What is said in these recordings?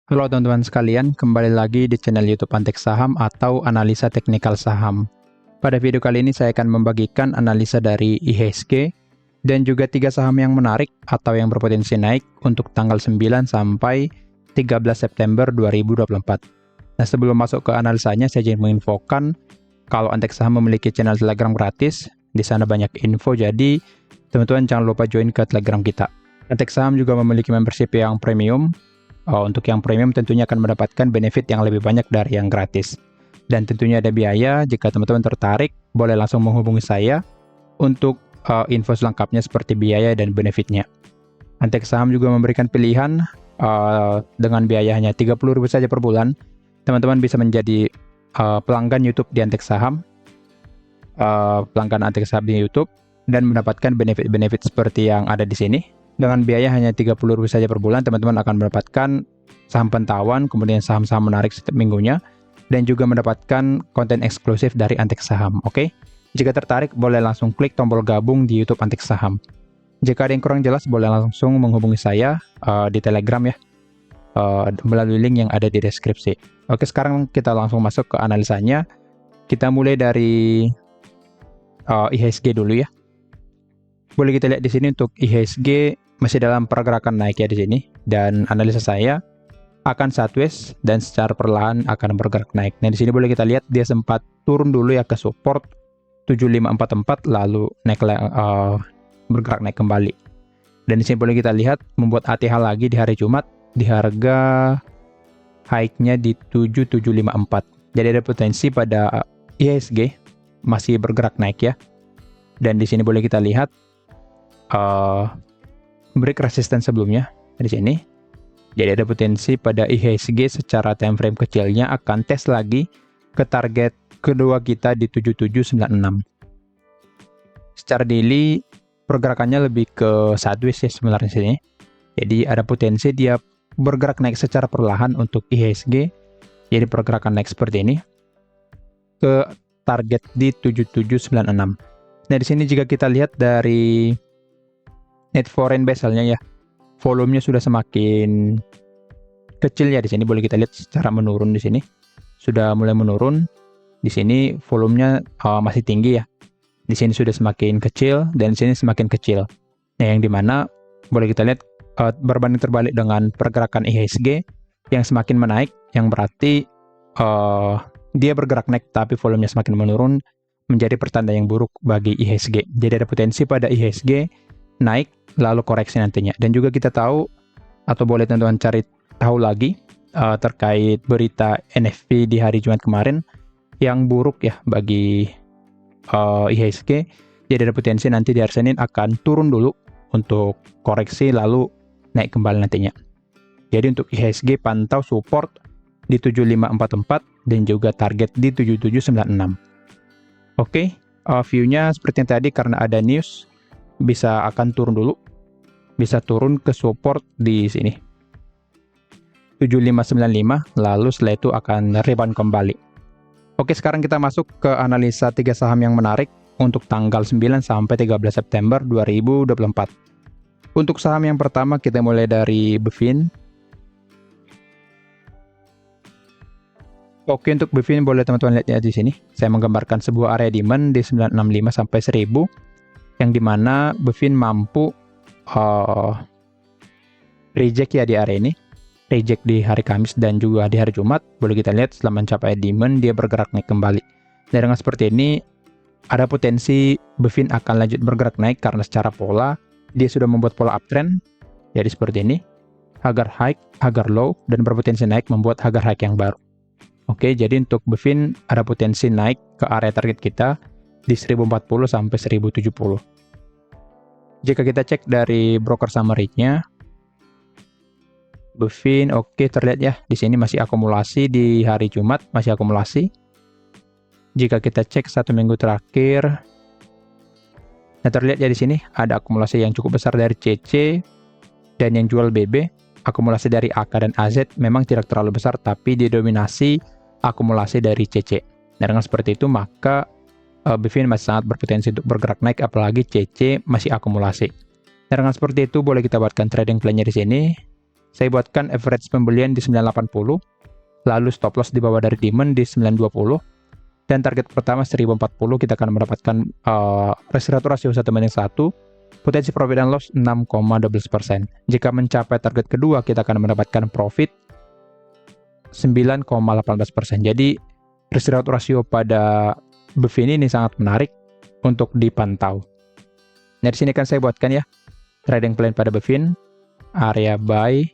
Halo teman-teman sekalian, kembali lagi di channel YouTube Antek Saham atau Analisa Teknikal Saham. Pada video kali ini saya akan membagikan analisa dari IHSG dan juga 3 saham yang menarik atau yang berpotensi naik untuk tanggal 9 sampai 13 September 2024. Nah, sebelum masuk ke analisanya, saya ingin menginfokan kalau Antek Saham memiliki channel Telegram gratis. Di sana banyak info, jadi teman-teman jangan lupa join ke Telegram kita. Antek Saham juga memiliki membership yang premium. Untuk yang premium tentunya akan mendapatkan benefit yang lebih banyak dari yang gratis. Dan tentunya ada biaya, jika teman-teman tertarik, boleh langsung menghubungi saya untuk info selengkapnya seperti biaya dan benefitnya. Antek Saham juga memberikan pilihan dengan biaya hanya 30.000 saja per bulan. Teman-teman bisa menjadi pelanggan YouTube di Antek Saham, pelanggan Antek Saham di YouTube, dan mendapatkan benefit-benefit seperti yang ada di sini. Dengan biaya hanya 30.000 saja per bulan, teman-teman akan mendapatkan saham pantauan, kemudian saham-saham menarik setiap minggunya, dan juga mendapatkan konten eksklusif dari Antek Saham. Oke? Jika tertarik, boleh langsung klik tombol gabung di YouTube Antek Saham. Jika ada yang kurang jelas, boleh langsung menghubungi saya di Telegram ya, melalui link yang ada di deskripsi. Oke, sekarang kita langsung masuk ke analisanya. Kita mulai dari IHSG dulu ya. Boleh kita lihat di sini untuk IHSG masih dalam pergerakan naik ya di sini, dan analisa saya akan sideways dan secara perlahan akan bergerak naik. Nah, di sini boleh kita lihat dia sempat turun dulu ya ke support 7544, lalu naik bergerak naik kembali. Dan di sini boleh kita lihat membuat ATH lagi di hari Jumat di harga high-nya di 7754. Jadi ada potensi pada IHSG masih bergerak naik ya. Dan di sini boleh kita lihat break resisten sebelumnya di sini. Jadi ada potensi pada IHSG secara time frame kecilnya akan tes lagi ke target kedua kita di 7796. Secara daily pergerakannya lebih ke sideways ya sebenarnya sini. Jadi ada potensi dia bergerak naik secara perlahan untuk IHSG. Jadi pergerakan naik seperti ini ke target di 7796. Nah, di sini jika kita lihat dari net foreign bezelnya ya, volumenya sudah semakin kecil ya. Di sini boleh kita lihat secara menurun, di sini sudah mulai menurun. Di sini volumenya masih tinggi ya. Di sini sudah semakin kecil dan di sini semakin kecil. Nah, yang dimana boleh kita lihat berbanding terbalik dengan pergerakan IHSG yang semakin menaik, yang berarti dia bergerak naik tapi volumenya semakin menurun, menjadi pertanda yang buruk bagi IHSG. Jadi ada potensi pada IHSG naik lalu koreksi nantinya. Dan juga kita tahu, atau boleh teman-teman cari tahu lagi terkait berita NFP di hari Jumat kemarin yang buruk ya bagi IHSG. Jadi ada potensi nanti di hari Senin akan turun dulu untuk koreksi lalu naik kembali nantinya. Jadi untuk IHSG pantau support di 7544 dan juga target di 7796. Oke, view-nya seperti yang tadi, karena ada news bisa akan turun dulu, bisa turun ke support di sini 7595, lalu setelah itu akan rebound kembali. Oke, sekarang kita masuk ke analisa 3 saham yang menarik untuk tanggal 9 sampai 13 September 2024. Untuk saham yang pertama kita mulai dari Bevin. Oke, untuk Bevin boleh teman-teman lihat ya di sini. Saya menggambarkan sebuah area demand di 965 sampai 1000, yang dimana Bevin mampu reject ya di area ini, reject di hari Kamis dan juga di hari Jumat. Boleh kita lihat setelah mencapai demand dia bergerak naik kembali. Dan dengan seperti ini ada potensi Bevin akan lanjut bergerak naik karena secara pola dia sudah membuat pola uptrend. Jadi seperti ini, agar high, agar low, dan berpotensi naik membuat agar high yang baru. Oke, jadi untuk Bevin ada potensi naik ke area target kita di 1040 sampai 1070. Jika kita cek dari broker summary-nya, Bevin oke, terlihat ya di sini masih akumulasi di hari Jumat, masih akumulasi. Jika kita cek 1 minggu terakhir, nah terlihat ya di sini ada akumulasi yang cukup besar dari CC dan yang jual BB. Akumulasi dari AK dan AZ memang tidak terlalu besar, tapi didominasi akumulasi dari CC. Nah, dengan seperti itu maka Bevin masih sangat berpotensi untuk bergerak naik, apalagi CC masih akumulasi. Nah, dengan seperti itu boleh kita buatkan trading plan-nya di sini. Saya buatkan average pembelian di 980, lalu stop loss di bawah dari demand di 920, dan target pertama 1040. Kita akan mendapatkan restoratif rasio 1:1, potensi profit dan loss 6,12%. Jika mencapai target kedua, kita akan mendapatkan profit 9,18%. Jadi restoratif rasio pada BeFin ini sangat menarik untuk dipantau. Nah, di sini kan saya buatkan ya trading plan pada BeFin, area buy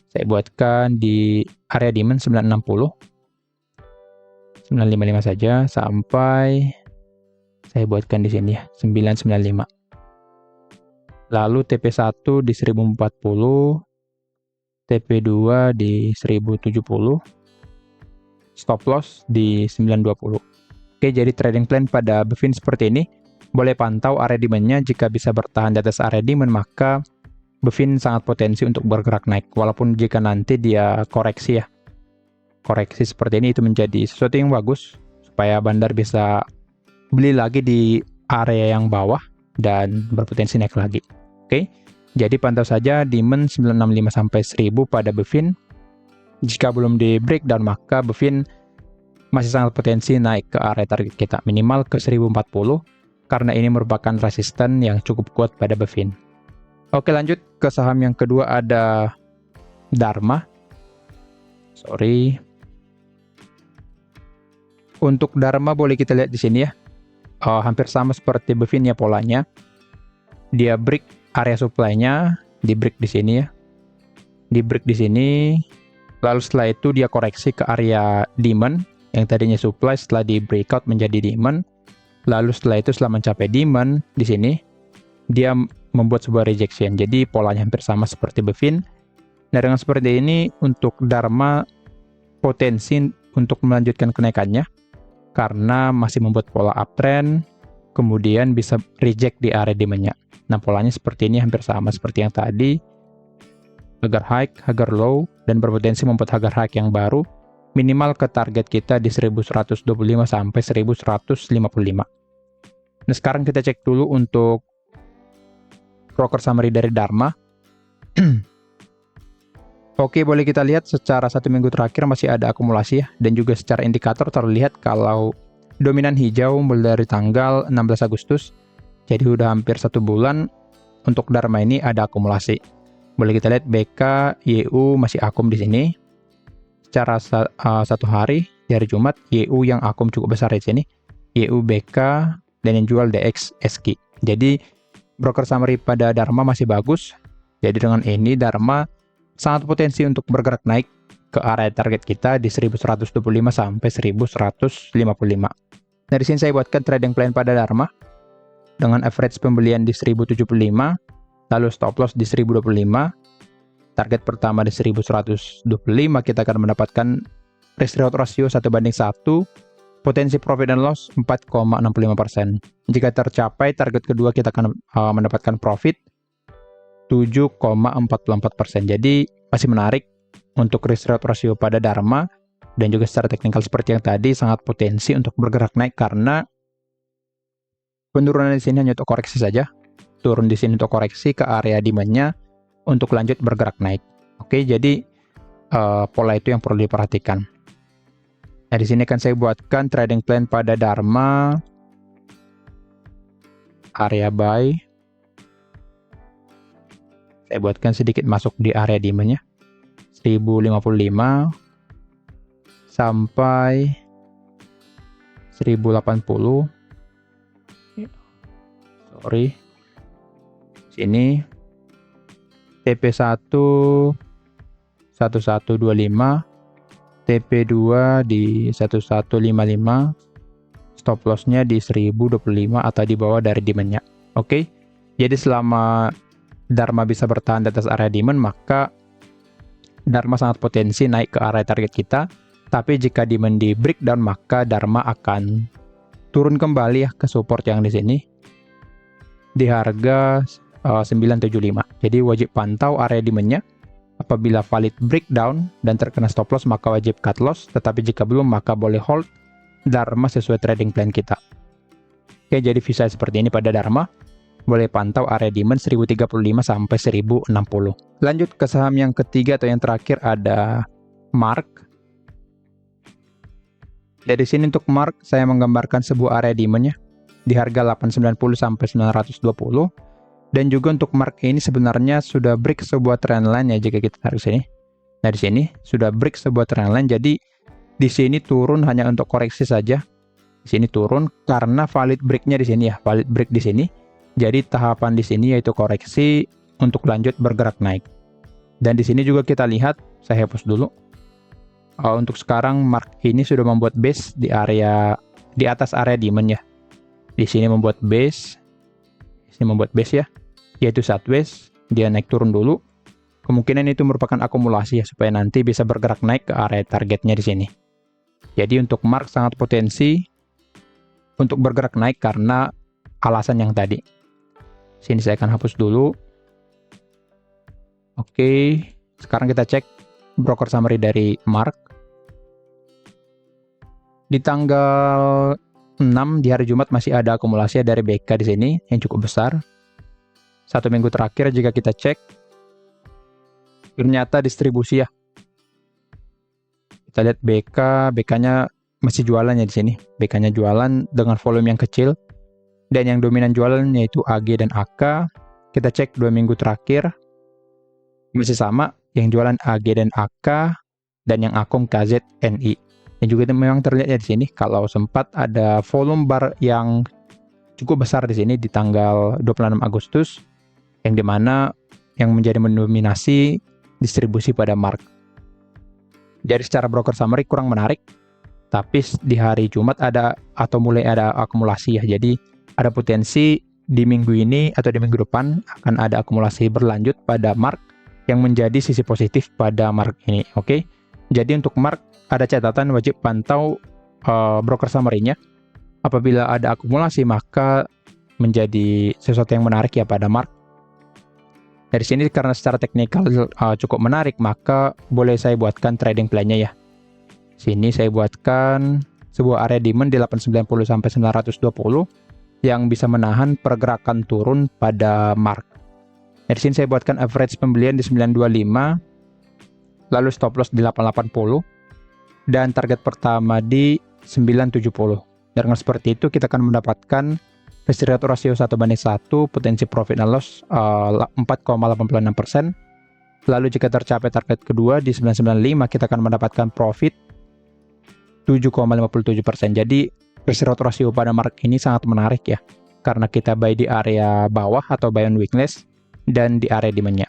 saya buatkan di area demand 960, 955 saja, sampai saya buatkan di sini ya 995. Lalu TP1 di 1040, TP2 di 1070, stop loss di 920. Oke, jadi trading plan pada BeFin seperti ini. Boleh pantau area demand-nya. Jika bisa bertahan di atas area demand, maka BeFin sangat potensi untuk bergerak naik. Walaupun jika nanti dia koreksi ya. Koreksi seperti ini itu menjadi sesuatu yang bagus supaya bandar bisa beli lagi di area yang bawah dan berpotensi naik lagi. Oke. Jadi pantau saja demand 965 sampai 1000 pada BeFin. Jika belum di breakdown, maka BeFin masih sangat potensi naik ke area target kita, minimal ke 1040, karena ini merupakan resisten yang cukup kuat pada BeFin. Oke, lanjut ke saham yang kedua, ada Dharma. Untuk Dharma boleh kita lihat di sini ya. Hampir sama seperti BeFin ya polanya. Dia break area supply-nya, di break di sini ya. Di break di sini. Lalu setelah itu dia koreksi ke area demand yang tadinya supply, setelah di breakout menjadi demand. Lalu setelah itu setelah mencapai demand di sini dia membuat sebuah rejection. Jadi polanya hampir sama seperti BeFin. Nah, dengan seperti ini untuk Dharma potensi untuk melanjutkan kenaikannya karena masih membuat pola uptrend, kemudian bisa reject di area demand-nya. Nah, polanya seperti ini hampir sama seperti yang tadi. Agar high, agar low, dan berpotensi membuat agar high yang baru minimal ke target kita di 1125 sampai 1155. Nah, sekarang kita cek dulu untuk broker summary dari Dharma. Oke, boleh kita lihat secara 1 minggu terakhir masih ada akumulasi ya, dan juga secara indikator terlihat kalau dominan hijau mulai dari tanggal 16 Agustus. Jadi udah hampir 1 bulan untuk Dharma ini ada akumulasi. Boleh kita lihat BK, YU masih akum di sini. Secara 1 hari dari Jumat, YU yang akum cukup besar di sini. YU, BK, dan yang jual DX, SQ. Jadi broker summary pada Dharma masih bagus. Jadi dengan ini Dharma sangat potensi untuk bergerak naik ke area target kita di 1125 sampai 1155. Nah, di sini saya buatkan trading plan pada Dharma dengan average pembelian di 1075, lalu stop loss di 1025. Target pertama di 1125, kita akan mendapatkan risk reward ratio 1:1, potensi profit dan loss 4,65%. Jika tercapai target kedua, kita akan mendapatkan profit 7,44%. Jadi masih menarik untuk risk reward ratio pada Dharma, dan juga secara teknikal seperti yang tadi sangat potensi untuk bergerak naik karena penurunan di sini hanya untuk koreksi saja. Turun di sini untuk koreksi ke area demand-nya untuk lanjut bergerak naik. Oke, jadi pola itu yang perlu diperhatikan. Nah, di sini kan saya buatkan trading plan pada Dharma, area buy. Saya buatkan sedikit masuk di area demand-nya 1055 sampai 1080. Sini TP1 1125, TP2 di 1155, stop loss-nya di 1025 atau di bawah dari demand-nya. Oke. Jadi selama Dharma bisa bertahan di atas area demand, maka Dharma sangat potensi naik ke area target kita. Tapi jika demand di breakdown, maka Dharma akan turun kembali ya ke support yang di sini di harga 975. Jadi wajib pantau area demand-nya. Apabila valid breakdown dan terkena stop loss, maka wajib cut loss. Tetapi jika belum, maka boleh hold Dharma sesuai trading plan kita. Oke, jadi visa seperti ini pada Dharma. boleh pantau area demand 1035 sampai 1060. Lanjut ke saham yang ketiga atau yang terakhir ada Mark. Dari sini untuk Mark saya menggambarkan sebuah area demand-nya di harga 890 sampai 920. Dan juga untuk Mark ini sebenarnya sudah break sebuah trendline ya jika kita tarik sini. Nah, di sini sudah break sebuah trendline, jadi di sini turun hanya untuk koreksi saja. Di sini turun karena valid break-nya di sini ya, valid break di sini. Jadi tahapan di sini yaitu koreksi untuk lanjut bergerak naik. Dan di sini juga kita lihat, saya hapus dulu. Untuk sekarang Mark ini sudah membuat base di atas area demand ya. Di sini membuat base. Ini membuat base ya, yaitu sideways, dia naik turun dulu. Kemungkinan itu merupakan akumulasi ya, supaya nanti bisa bergerak naik ke area targetnya di sini. Jadi untuk Mark sangat potensi untuk bergerak naik karena alasan yang tadi. Sini saya akan hapus dulu. Oke, sekarang kita cek broker summary dari Mark. Di tanggal 6 di hari Jumat masih ada akumulasi dari BK di sini yang cukup besar. 1 minggu terakhir jika kita cek, ternyata distribusi ya. Kita lihat BK-nya masih jualannya di sini. BK-nya jualan dengan volume yang kecil. Dan yang dominan jualan yaitu AG dan AK. Kita cek 2 minggu terakhir, masih sama. Yang jualan AG dan AK, dan yang akum KZNI. Dan juga memang terlihat ya di sini kalau sempat ada volume bar yang cukup besar di sini di tanggal 26 Agustus yang dimana yang menjadi mendominasi distribusi pada Mark. Jadi secara broker summary kurang menarik, tapi di hari Jumat ada atau mulai ada akumulasi ya. Jadi ada potensi di minggu ini atau di minggu depan akan ada akumulasi berlanjut pada Mark yang menjadi sisi positif pada Mark ini. Oke. Jadi untuk Mark ada catatan wajib pantau broker summary-nya. Apabila ada akumulasi maka menjadi sesuatu yang menarik ya pada Mark. Dari sini karena secara teknikal cukup menarik maka boleh saya buatkan trading plan-nya ya. Sini saya buatkan sebuah area demand di 890 sampai 920 yang bisa menahan pergerakan turun pada Mark. Dari sini saya buatkan average pembelian di 925. Lalu stop loss di 880 dan target pertama di 970. Dengan seperti itu kita akan mendapatkan risk reward ratio 1:1, potensi profit and loss 4,86%. Lalu jika tercapai target kedua di 995 kita akan mendapatkan profit 7,57%. Jadi risk reward ratio pada Mark ini sangat menarik ya, karena kita buy di area bawah atau buy on weakness dan di area demand-nya.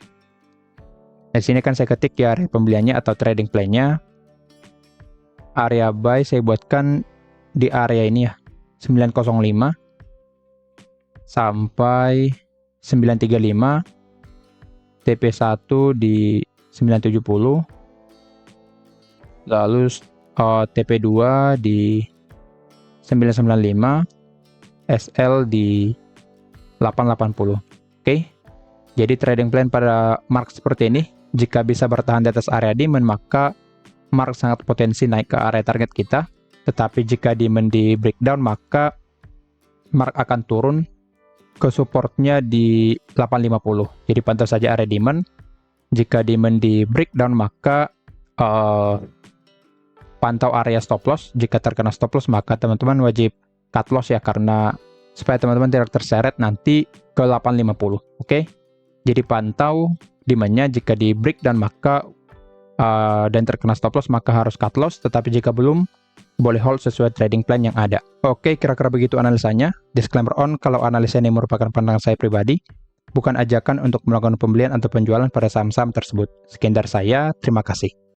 Di sini kan saya ketik ya area pembeliannya atau trading plan-nya. Area buy saya buatkan di area ini ya, 905 sampai 935. TP1 di 970. Lalu TP2 di 995. SL di 880. Oke. Jadi trading plan pada Mark seperti ini. Jika bisa bertahan di atas area demand, maka Mark sangat potensi naik ke area target kita. Tetapi jika demand di breakdown, maka Mark akan turun ke supportnya di 850. Jadi pantau saja area demand. Jika demand di breakdown, maka pantau area stop loss. Jika terkena stop loss, maka teman-teman wajib cut loss ya, karena supaya teman-teman tidak terseret nanti ke 850. Oke. Jadi pantau demand-nya, jika di breakdown maka dan terkena stop loss maka harus cut loss, tetapi jika belum boleh hold sesuai trading plan yang ada. Oke, kira-kira begitu analisanya. Disclaimer on, kalau analisa ini merupakan pandangan saya pribadi, bukan ajakan untuk melakukan pembelian atau penjualan pada saham-saham tersebut. Sekian dari saya, terima kasih.